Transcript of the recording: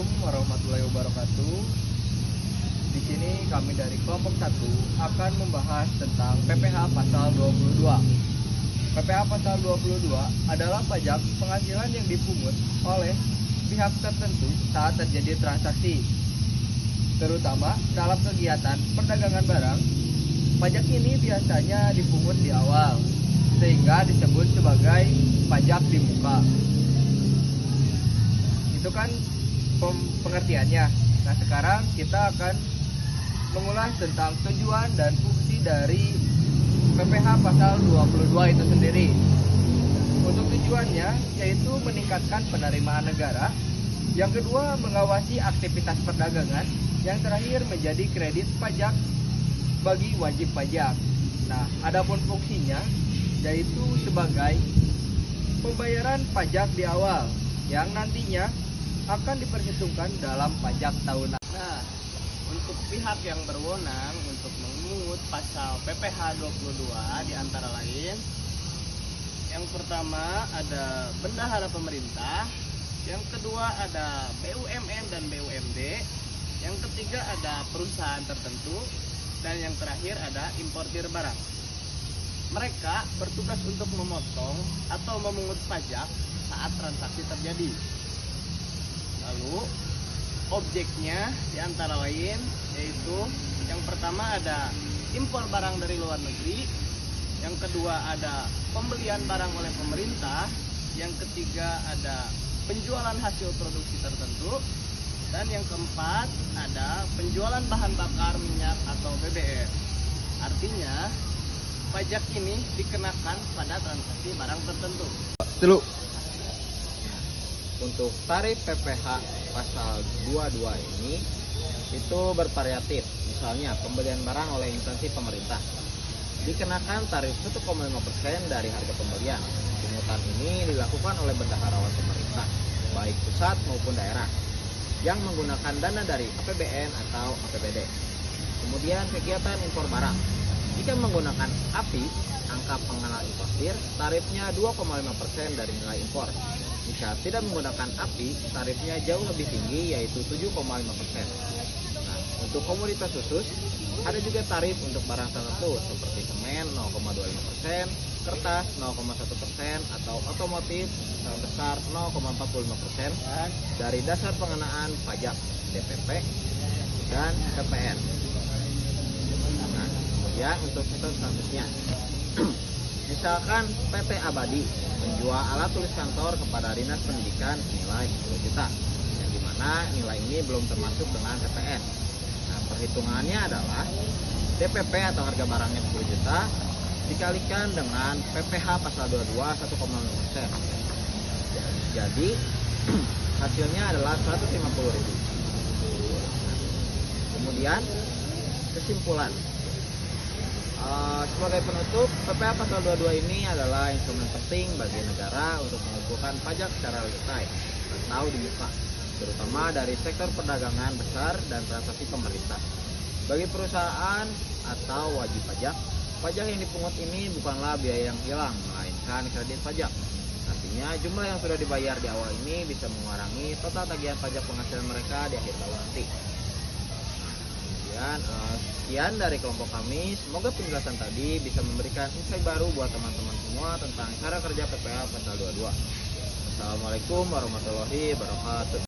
Assalamualaikum warahmatullahi wabarakatuh. Di sini kami dari kelompok 1 akan membahas tentang PPh pasal 22. PPh pasal 22 adalah pajak penghasilan yang dipungut oleh pihak tertentu saat terjadi transaksi, terutama dalam kegiatan perdagangan barang. Pajak ini biasanya dipungut di awal, sehingga disebut sebagai pajak di muka. Itu kan pengertiannya. Nah, sekarang kita akan mengulas tentang tujuan dan fungsi dari PPh pasal 22 itu sendiri. Untuk tujuannya yaitu meningkatkan penerimaan negara, yang kedua mengawasi aktivitas perdagangan, yang terakhir menjadi kredit pajak bagi wajib pajak. Nah, adapun fungsinya yaitu sebagai pembayaran pajak di awal yang nantinya akan diperhitungkan dalam pajak tahunan. Nah, untuk pihak yang berwenang untuk memungut pasal PPh 22 di antara lain, yang pertama ada bendahara pemerintah, yang kedua ada BUMN dan BUMD, yang ketiga ada perusahaan tertentu, dan yang terakhir ada importir barang. Mereka bertugas untuk memotong atau memungut pajak saat transaksi terjadi. Lalu objeknya di antara lain yaitu yang pertama ada impor barang dari luar negeri, yang kedua ada pembelian barang oleh pemerintah, yang ketiga ada penjualan hasil produksi tertentu, dan yang keempat ada penjualan bahan bakar minyak atau BBM. Artinya pajak ini dikenakan pada transaksi barang tertentu. Untuk tarif PPh pasal 22 ini itu bervariatif. Misalnya pembelian barang oleh instansi pemerintah dikenakan tarif 1,5% dari harga pembelian. Pungutan ini dilakukan oleh bendaharawan pemerintah, baik pusat maupun daerah, yang menggunakan dana dari APBN atau APBD. Kemudian kegiatan impor barang. Jika menggunakan API, angka pengenal importir, tarifnya 2,5% dari nilai impor. Jika tidak menggunakan API, tarifnya jauh lebih tinggi, yaitu 7,5%. Nah, untuk komoditas khusus, ada juga tarif untuk barang tertentu seperti semen 0,25%, kertas 0,1%, atau otomotif sebesar 0,45% dari dasar pengenaan pajak DPP dan PPN. Nah, kemudian untuk statusnya, misalkan PT Abadi menjual alat tulis kantor kepada Dinas Pendidikan senilai 10 juta, yang dimana nilai ini belum termasuk dengan PPN. Nah, perhitungannya adalah DPP atau harga barangnya 10 juta dikalikan dengan PPh pasal 22 1,5%. Jadi hasilnya adalah 150.000. Kemudian kesimpulan. Sebagai penutup, PPh pasal 22 ini adalah instrumen penting bagi negara untuk mengumpulkan pajak secara real time atau di muka, terutama dari sektor perdagangan besar dan transaksi pemerintah. Bagi perusahaan atau wajib pajak, pajak yang dipungut ini bukanlah biaya yang hilang, melainkan kredit pajak. Artinya jumlah yang sudah dibayar di awal ini bisa mengurangi total tagihan pajak penghasilan mereka di akhir tahun nanti. Sekian dari kelompok kami. Semoga penjelasan tadi bisa memberikan insight baru buat teman-teman semua tentang cara kerja PPh pasal 22. Assalamualaikum warahmatullahi wabarakatuh.